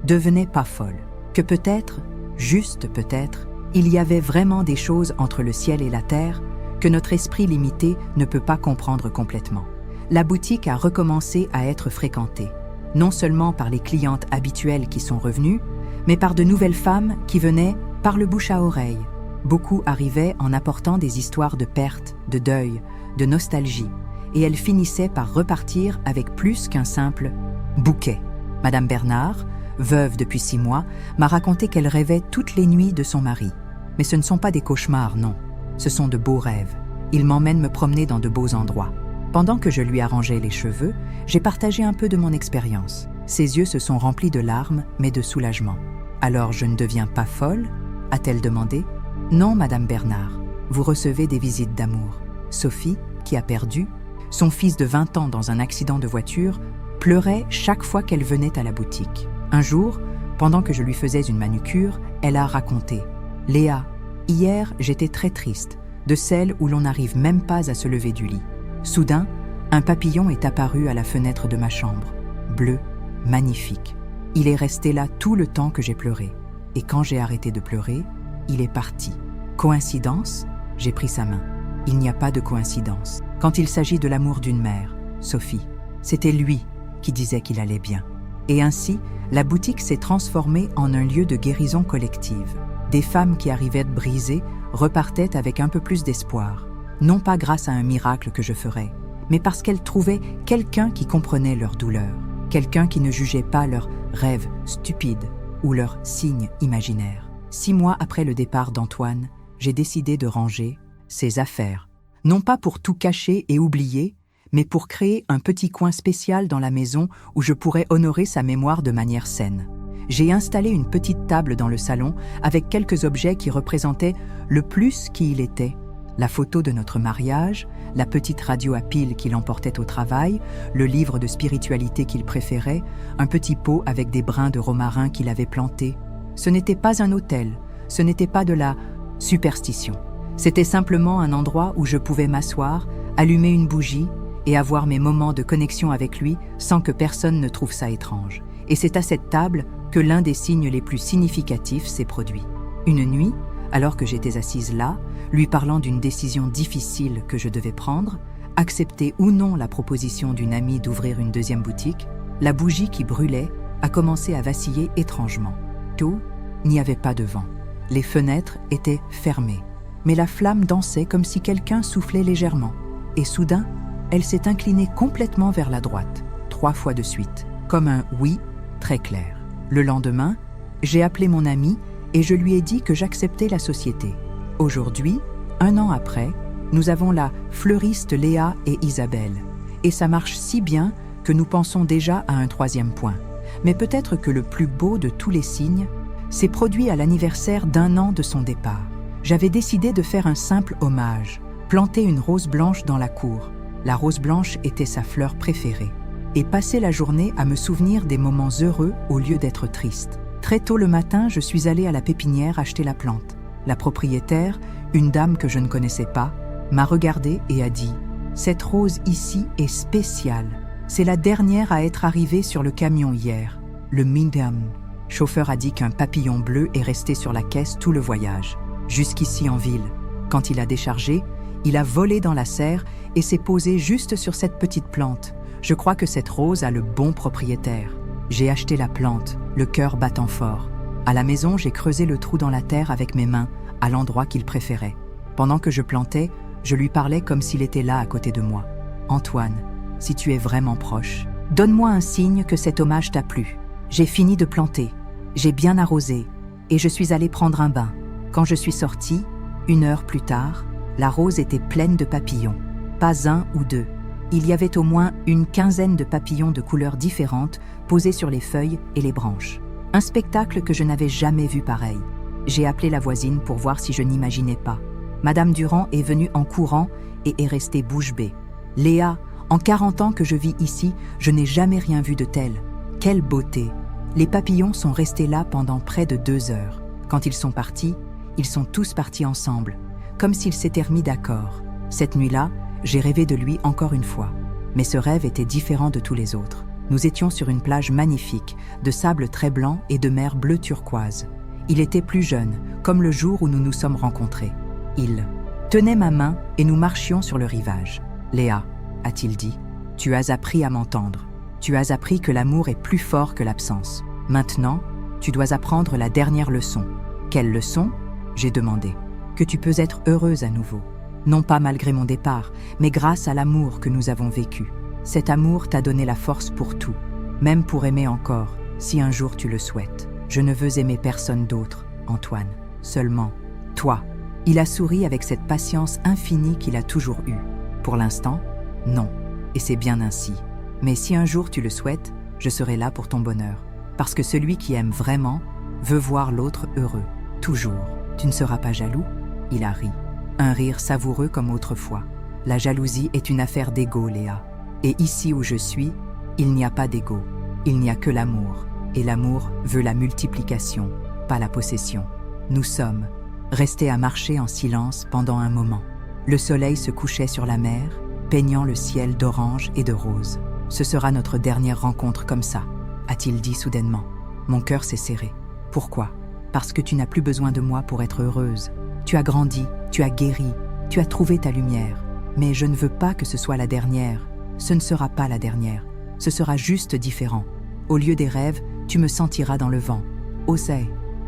devenais pas folle. Que peut-être, juste peut-être, il y avait vraiment des choses entre le ciel et la terre que notre esprit limité ne peut pas comprendre complètement. La boutique a recommencé à être fréquentée, non seulement par les clientes habituelles qui sont revenues, mais par de nouvelles femmes qui venaient par le bouche à oreille. Beaucoup arrivaient en apportant des histoires de perte, de deuil, de nostalgie, et elles finissaient par repartir avec plus qu'un simple bouquet. Madame Bernard, veuve depuis 6 mois, m'a raconté qu'elle rêvait toutes les nuits de son mari. Mais ce ne sont pas des cauchemars, non. Ce sont de beaux rêves. Il m'emmène me promener dans de beaux endroits. Pendant que je lui arrangeais les cheveux, j'ai partagé un peu de mon expérience. Ses yeux se sont remplis de larmes, mais de soulagement. « Alors je ne deviens pas folle ?» a-t-elle demandé. « Non, Madame Bernard, vous recevez des visites d'amour. » Sophie, qui a perdu son fils de 20 ans dans un accident de voiture, pleurait chaque fois qu'elle venait à la boutique. Un jour, pendant que je lui faisais une manucure, elle a raconté « Léa, hier j'étais très triste, de celle où l'on n'arrive même pas à se lever du lit. Soudain, un papillon est apparu à la fenêtre de ma chambre, bleu, magnifique. Il est resté là tout le temps que j'ai pleuré. Et quand j'ai arrêté de pleurer, il est parti. Coïncidence ? J'ai pris sa main. Il n'y a pas de coïncidence. Quand il s'agit de l'amour d'une mère, Sophie, c'était lui qui disait qu'il allait bien. Et ainsi, la boutique s'est transformée en un lieu de guérison collective. Des femmes qui arrivaient brisées repartaient avec un peu plus d'espoir. non pas grâce à un miracle que je ferais, mais parce qu'elles trouvaient quelqu'un qui comprenait leur douleur, quelqu'un qui ne jugeait pas leurs rêves stupides ou leurs signes imaginaires. 6 mois après le départ d'Antoine, j'ai décidé de ranger ses affaires, non pas pour tout cacher et oublier, mais pour créer un petit coin spécial dans la maison où je pourrais honorer sa mémoire de manière saine. J'ai installé une petite table dans le salon avec quelques objets qui représentaient le plus qui il était. La photo de notre mariage, la petite radio à pile qu'il emportait au travail, le livre de spiritualité qu'il préférait, un petit pot avec des brins de romarin qu'il avait plantés. Ce n'était pas un hôtel, ce n'était pas de la superstition. C'était simplement un endroit où je pouvais m'asseoir, allumer une bougie et avoir mes moments de connexion avec lui sans que personne ne trouve ça étrange. Et c'est à cette table que l'un des signes les plus significatifs s'est produit. Une nuit, alors que j'étais assise là, lui parlant d'une décision difficile que je devais prendre, accepter ou non la proposition d'une amie d'ouvrir une deuxième boutique, la bougie qui brûlait a commencé à vaciller étrangement. Tout, n'y avait pas de vent. Les fenêtres étaient fermées, mais la flamme dansait comme si quelqu'un soufflait légèrement. Et soudain, elle s'est inclinée complètement vers la droite, 3 fois de suite, comme un oui très clair. Le lendemain, j'ai appelé mon ami et je lui ai dit que j'acceptais la société. Aujourd'hui, 1 an après, nous avons la fleuriste Léa et Isabelle. Et ça marche si bien que nous pensons déjà à un 3e point. Mais peut-être que le plus beau de tous les signes s'est produit à l'anniversaire d'1 an de son départ. J'avais décidé de faire un simple hommage, planter une rose blanche dans la cour. La rose blanche était sa fleur préférée. Et passer la journée à me souvenir des moments heureux au lieu d'être triste. Très tôt le matin, je suis allée à la pépinière acheter la plante. La propriétaire, une dame que je ne connaissais pas, m'a regardée et a dit « Cette rose ici est spéciale. C'est la dernière à être arrivée sur le camion hier. Le medium. » Chauffeur a dit qu'un papillon bleu est resté sur la caisse tout le voyage, jusqu'ici en ville. Quand il a déchargé, il a volé dans la serre et s'est posé juste sur cette petite plante. Je crois que cette rose a le bon propriétaire. J'ai acheté la plante, le cœur battant fort. À la maison, j'ai creusé le trou dans la terre avec mes mains, à l'endroit qu'il préférait. Pendant que je plantais, je lui parlais comme s'il était là à côté de moi. « Antoine, si tu es vraiment proche, donne-moi un signe que cet hommage t'a plu. J'ai fini de planter, j'ai bien arrosé, et je suis allée prendre un bain. Quand je suis sortie, 1 heure plus tard, la rose était pleine de papillons. Pas 1 ou 2. Il y avait au moins une 15aine de papillons de couleurs différentes posés sur les feuilles et les branches. Un spectacle que je n'avais jamais vu pareil. J'ai appelé la voisine pour voir si je n'imaginais pas. Madame Durand est venue en courant et est restée bouche bée. « Léa, en 40 ans que je vis ici, je n'ai jamais rien vu de tel. Quelle beauté !» Les papillons sont restés là pendant près de 2 heures. Quand ils sont partis, ils sont tous partis ensemble, comme s'ils s'étaient remis d'accord. Cette nuit-là, j'ai rêvé de lui encore une fois. Mais ce rêve était différent de tous les autres. Nous étions sur une plage magnifique, de sable très blanc et de mer bleu turquoise. Il était plus jeune, comme le jour où nous nous sommes rencontrés. Il tenait ma main et nous marchions sur le rivage. « Léa, a-t-il dit, tu as appris à m'entendre. Tu as appris que l'amour est plus fort que l'absence. Maintenant, tu dois apprendre la dernière leçon. » « Quelle leçon ?» j'ai demandé. « Que tu peux être heureuse à nouveau. Non pas malgré mon départ, mais grâce à l'amour que nous avons vécu. Cet amour t'a donné la force pour tout, même pour aimer encore, si un jour tu le souhaites. Je ne veux aimer personne d'autre, Antoine, seulement toi. » Il a souri avec cette patience infinie qu'il a toujours eue. Pour l'instant, non, et c'est bien ainsi. Mais si un jour tu le souhaites, je serai là pour ton bonheur. Parce que celui qui aime vraiment veut voir l'autre heureux, toujours. Tu ne seras pas jaloux ? Il a ri. Un rire savoureux comme autrefois. La jalousie est une affaire d'ego, Léa. Et ici où je suis, il n'y a pas d'ego. Il n'y a que l'amour. Et l'amour veut la multiplication, pas la possession. Nous sommes restés à marcher en silence pendant un moment. Le soleil se couchait sur la mer, peignant le ciel d'orange et de rose. Ce sera notre dernière rencontre comme ça, a-t-il dit soudainement. Mon cœur s'est serré. Pourquoi ? Parce que tu n'as plus besoin de moi pour être heureuse. Tu as grandi, tu as guéri, tu as trouvé ta lumière. Mais je ne veux pas que ce soit la dernière. Ce ne sera pas la dernière. Ce sera juste différent. Au lieu des rêves, tu me sentiras dans le vent. Au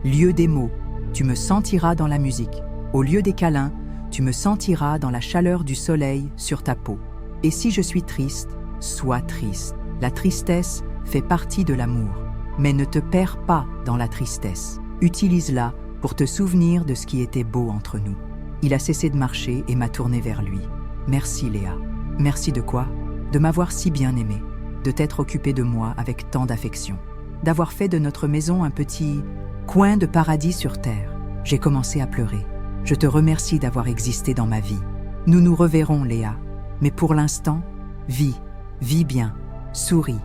lieu des mots, tu me sentiras dans la musique. Au lieu des câlins, Tu me sentiras dans la chaleur du soleil sur ta peau. Et si je suis triste, sois triste. La tristesse fait partie de l'amour. Mais ne te perds pas dans la tristesse. Utilise-la pour te souvenir de ce qui était beau entre nous. Il a cessé de marcher et m'a tourné vers lui. Merci Léa. Merci de quoi? De m'avoir si bien aimé, de t'être occupée de moi avec tant d'affection, d'avoir fait de notre maison un petit coin de paradis sur terre. J'ai commencé à pleurer. Je te remercie d'avoir existé dans ma vie. Nous nous reverrons, Léa. Mais pour l'instant, vis bien, souris,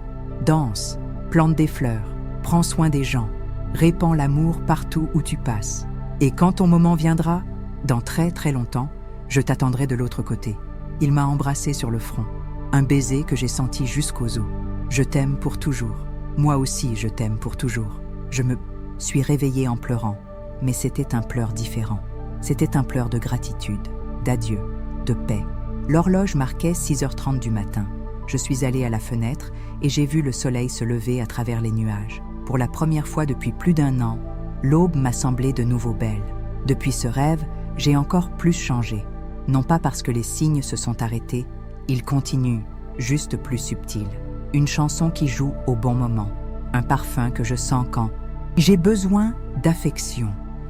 danse, plante des fleurs, prends soin des gens, répands l'amour partout où tu passes. Et quand ton moment viendra, dans très très longtemps, je t'attendrai de l'autre côté. Il m'a embrassé sur le front, un baiser que j'ai senti jusqu'aux os. Je t'aime pour toujours. Moi aussi, je t'aime pour toujours. Je me suis réveillée en pleurant, mais c'était un pleur différent. C'était un pleur de gratitude, d'adieu, de paix. L'horloge marquait 6h30 du matin. Je suis allée à la fenêtre et j'ai vu le soleil se lever à travers les nuages. Pour la première fois depuis plus d'1 an, l'aube m'a semblé de nouveau belle. Depuis ce rêve, j'ai encore plus changé. Non pas parce que les signes se sont arrêtés, ils continuent, juste plus subtils. Une chanson qui joue au bon moment, un parfum que je sens quand j'ai besoin d'affection.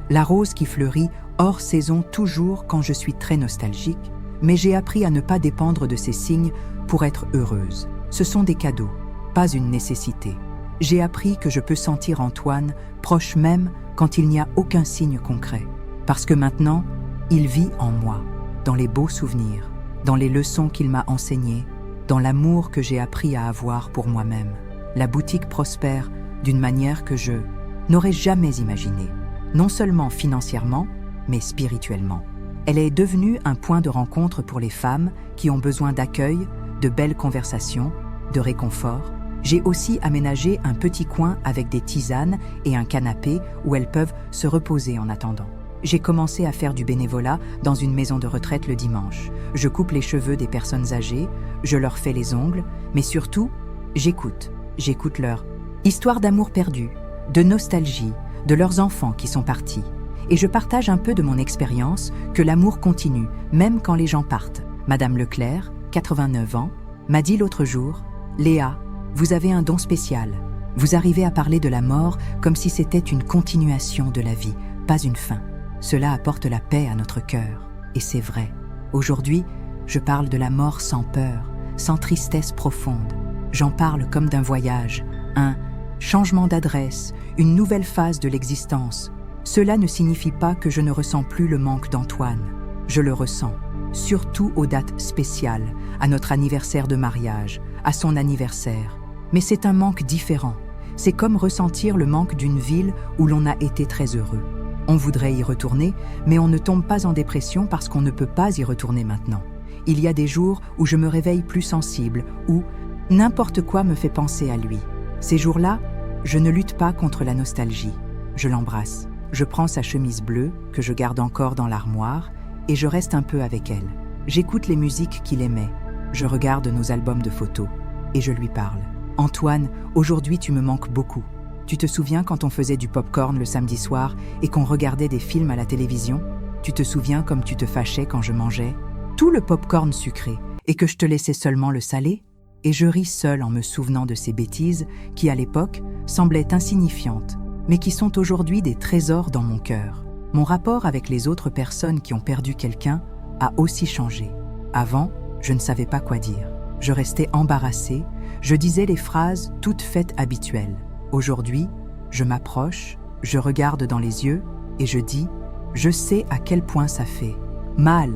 La rose qui fleurit hors saison toujours quand je suis très nostalgique, mais j'ai appris à ne pas dépendre de ces signes pour être heureuse. Ce sont des cadeaux, pas une nécessité. J'ai appris que je peux sentir Antoine proche même quand il n'y a aucun signe concret. Parce que maintenant, il vit en moi, dans les beaux souvenirs, dans les leçons qu'il m'a enseignées, dans l'amour que j'ai appris à avoir pour moi-même. La boutique prospère d'une manière que je n'aurais jamais imaginée, non seulement financièrement, mais spirituellement. Elle est devenue un point de rencontre pour les femmes qui ont besoin d'accueil, de belles conversations, de réconfort. J'ai aussi aménagé un petit coin avec des tisanes et un canapé où elles peuvent se reposer en attendant. J'ai commencé à faire du bénévolat dans une maison de retraite le dimanche. Je coupe les cheveux des personnes âgées, je leur fais les ongles, mais surtout, j'écoute leur histoire d'amour perdu, de nostalgie, de leurs enfants qui sont partis. Et je partage un peu de mon expérience que l'amour continue, même quand les gens partent. Madame Leclerc, 89 ans, m'a dit l'autre jour « Léa, vous avez un don spécial. Vous arrivez à parler de la mort comme si c'était une continuation de la vie, pas une fin. Cela apporte la paix à notre cœur. Et c'est vrai. Aujourd'hui, je parle de la mort sans peur, sans tristesse profonde. J'en parle comme d'un voyage, un changement d'adresse, une nouvelle phase de l'existence. Cela ne signifie pas que je ne ressens plus le manque d'Antoine. Je le ressens, surtout aux dates spéciales, à notre anniversaire de mariage, à son anniversaire. Mais c'est un manque différent. C'est comme ressentir le manque d'une ville où l'on a été très heureux. On voudrait y retourner, mais on ne tombe pas en dépression parce qu'on ne peut pas y retourner maintenant. Il y a des jours où je me réveille plus sensible, où n'importe quoi me fait penser à lui. Ces jours-là, je ne lutte pas contre la nostalgie. Je l'embrasse. Je prends sa chemise bleue, que je garde encore dans l'armoire, et je reste un peu avec elle. J'écoute les musiques qu'il aimait. Je regarde nos albums de photos, et je lui parle. « Antoine, aujourd'hui tu me manques beaucoup. Tu te souviens quand on faisait du pop-corn le samedi soir et qu'on regardait des films à la télévision? Tu te souviens comme tu te fâchais quand je mangeais tout le pop-corn sucré et que je te laissais seulement le salé? Et je ris seule en me souvenant de ces bêtises qui, à l'époque, semblaient insignifiantes, mais qui sont aujourd'hui des trésors dans mon cœur. Mon rapport avec les autres personnes qui ont perdu quelqu'un a aussi changé. Avant, je ne savais pas quoi dire. Je restais embarrassée, je disais les phrases toutes faites habituelles. Aujourd'hui, je m'approche, je regarde dans les yeux et je dis « Je sais à quel point ça fait mal,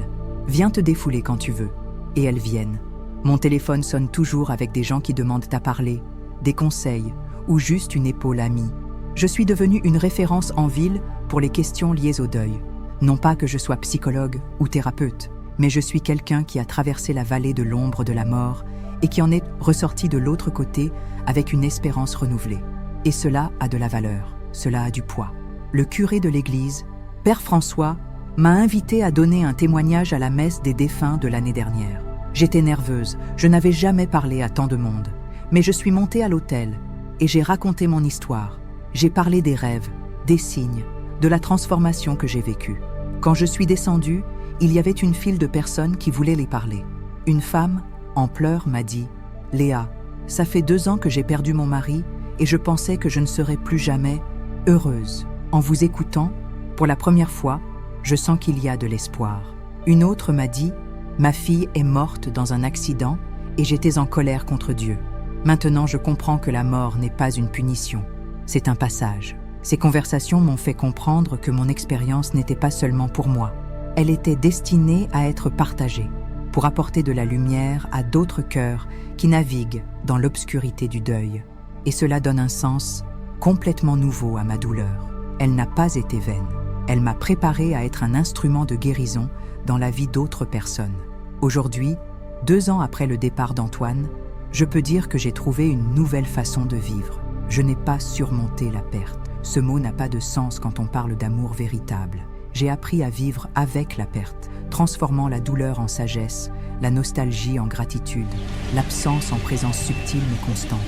viens te défouler quand tu veux. » Et elles viennent. Mon téléphone sonne toujours avec des gens qui demandent à parler, des conseils ou juste une épaule amie. Je suis devenue une référence en ville pour les questions liées au deuil. Non pas que je sois psychologue ou thérapeute, mais je suis quelqu'un qui a traversé la vallée de l'ombre de la mort et qui en est ressorti de l'autre côté avec une espérance renouvelée. Et cela a de la valeur, cela a du poids. Le curé de l'église, Père François, m'a invité à donner un témoignage à la messe des défunts de l'année dernière. J'étais nerveuse, je n'avais jamais parlé à tant de monde. Mais je suis montée à l'autel et j'ai raconté mon histoire. J'ai parlé des rêves, des signes, de la transformation que j'ai vécue. Quand je suis descendue, Il y avait une file de personnes qui voulaient les parler. Une femme, en pleurs, m'a dit « Léa, ça fait 2 ans que j'ai perdu mon mari et je pensais que je ne serais plus jamais heureuse. En vous écoutant, pour la première fois, je sens qu'il y a de l'espoir. » Une autre m'a dit « Ma fille est morte dans un accident et j'étais en colère contre Dieu. Maintenant, je comprends que la mort n'est pas une punition, c'est un passage. » Ces conversations m'ont fait comprendre que mon expérience n'était pas seulement pour moi. Elle était destinée à être partagée, pour apporter de la lumière à d'autres cœurs qui naviguent dans l'obscurité du deuil. Et cela donne un sens complètement nouveau à ma douleur. Elle n'a pas été vaine. Elle m'a préparé à être un instrument de guérison dans la vie d'autres personnes. Aujourd'hui, 2 ans après le départ d'Antoine, je peux dire que j'ai trouvé une nouvelle façon de vivre. Je n'ai pas surmonté la perte. Ce mot n'a pas de sens quand on parle d'amour véritable. J'ai appris à vivre avec la perte, transformant la douleur en sagesse, la nostalgie en gratitude, l'absence en présence subtile mais constante.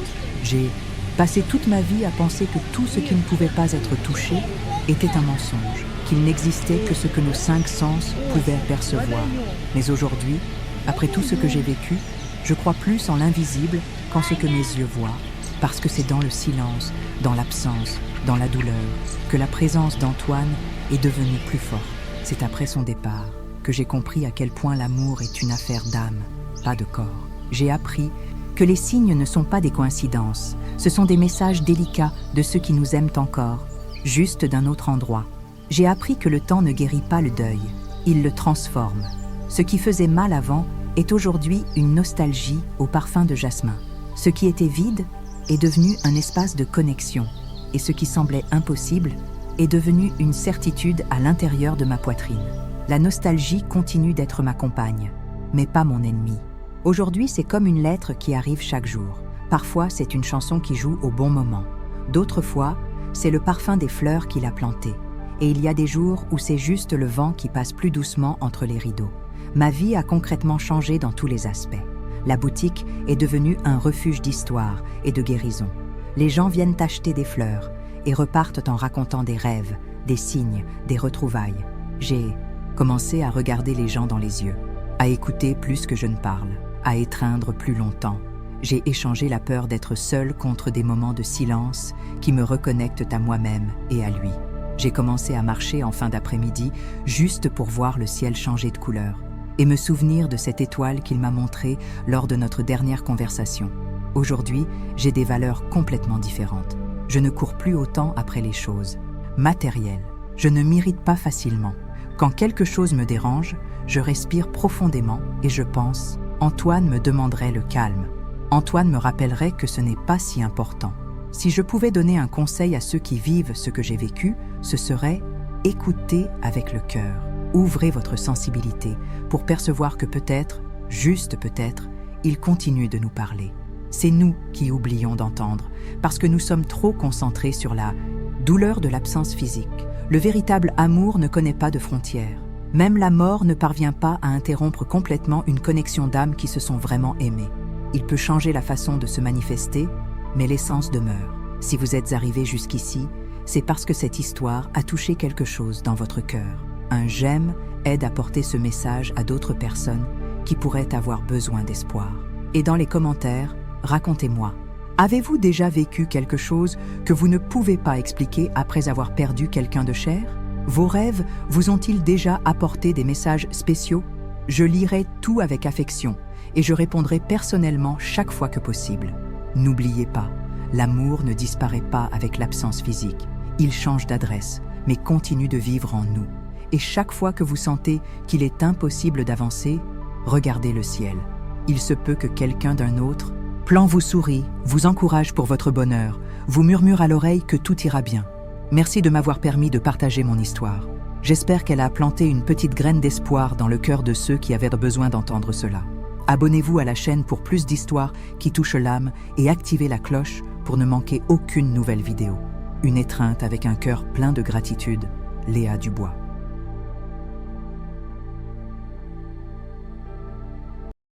J'ai passé toute ma vie à penser que tout ce qui ne pouvait pas être touché était un mensonge, qu'il n'existait que ce que nos 5 sens pouvaient percevoir. Mais aujourd'hui, après tout ce que j'ai vécu, je crois plus en l'invisible qu'en ce que mes yeux voient, parce que c'est dans le silence, dans l'absence, dans la douleur, que la présence d'Antoine est devenue plus forte. C'est après son départ que j'ai compris à quel point l'amour est une affaire d'âme, pas de corps. J'ai appris que les signes ne sont pas des coïncidences, ce sont des messages délicats de ceux qui nous aiment encore, juste d'un autre endroit. J'ai appris que le temps ne guérit pas le deuil, il le transforme. Ce qui faisait mal avant est aujourd'hui une nostalgie au parfum de jasmin. Ce qui était vide est devenu un espace de connexion, et ce qui semblait impossible est devenu une certitude à l'intérieur de ma poitrine. La nostalgie continue d'être ma compagne, mais pas mon ennemi. Aujourd'hui, c'est comme une lettre qui arrive chaque jour. Parfois, c'est une chanson qui joue au bon moment. D'autres fois, c'est le parfum des fleurs qu'il a plantées. Et il y a des jours où c'est juste le vent qui passe plus doucement entre les rideaux. Ma vie a concrètement changé dans tous les aspects. La boutique est devenue un refuge d'histoire et de guérison. Les gens viennent acheter des fleurs et repartent en racontant des rêves, des signes, des retrouvailles. J'ai commencé à regarder les gens dans les yeux, à écouter plus que je ne parle, à étreindre plus longtemps. J'ai échangé la peur d'être seule contre des moments de silence qui me reconnectent à moi-même et à lui. J'ai commencé à marcher en fin d'après-midi juste pour voir le ciel changer de couleur et me souvenir de cette étoile qu'il m'a montrée lors de notre dernière conversation. Aujourd'hui, j'ai des valeurs complètement différentes. Je ne cours plus autant après les choses matérielles. Je ne m'irrite pas facilement. Quand quelque chose me dérange, je respire profondément et je pense « Antoine me demanderait le calme. Antoine me rappellerait que ce n'est pas si important. » Si je pouvais donner un conseil à ceux qui vivent ce que j'ai vécu, ce serait « Écoutez avec le cœur. Ouvrez votre sensibilité pour percevoir que peut-être, juste peut-être, il continue de nous parler. » C'est nous qui oublions d'entendre, parce que nous sommes trop concentrés sur la douleur de l'absence physique. Le véritable amour ne connaît pas de frontières. Même la mort ne parvient pas à interrompre complètement une connexion d'âmes qui se sont vraiment aimées. Il peut changer la façon de se manifester, mais l'essence demeure. Si vous êtes arrivé jusqu'ici, c'est parce que cette histoire a touché quelque chose dans votre cœur. Un j'aime aide à porter ce message à d'autres personnes qui pourraient avoir besoin d'espoir. Et dans les commentaires, racontez-moi. Avez-vous déjà vécu quelque chose que vous ne pouvez pas expliquer après avoir perdu quelqu'un de cher? Vos rêves vous ont-ils déjà apporté des messages spéciaux? Je lirai tout avec affection et je répondrai personnellement chaque fois que possible. N'oubliez pas, l'amour ne disparaît pas avec l'absence physique. Il change d'adresse, mais continue de vivre en nous. Et chaque fois que vous sentez qu'il est impossible d'avancer, regardez le ciel. Il se peut que quelqu'un d'un autre plan vous sourit, vous encourage pour votre bonheur, vous murmure à l'oreille que tout ira bien. Merci de m'avoir permis de partager mon histoire. J'espère qu'elle a planté une petite graine d'espoir dans le cœur de ceux qui avaient besoin d'entendre cela. Abonnez-vous à la chaîne pour plus d'histoires qui touchent l'âme et activez la cloche pour ne manquer aucune nouvelle vidéo. Une étreinte avec un cœur plein de gratitude, Léa Dubois.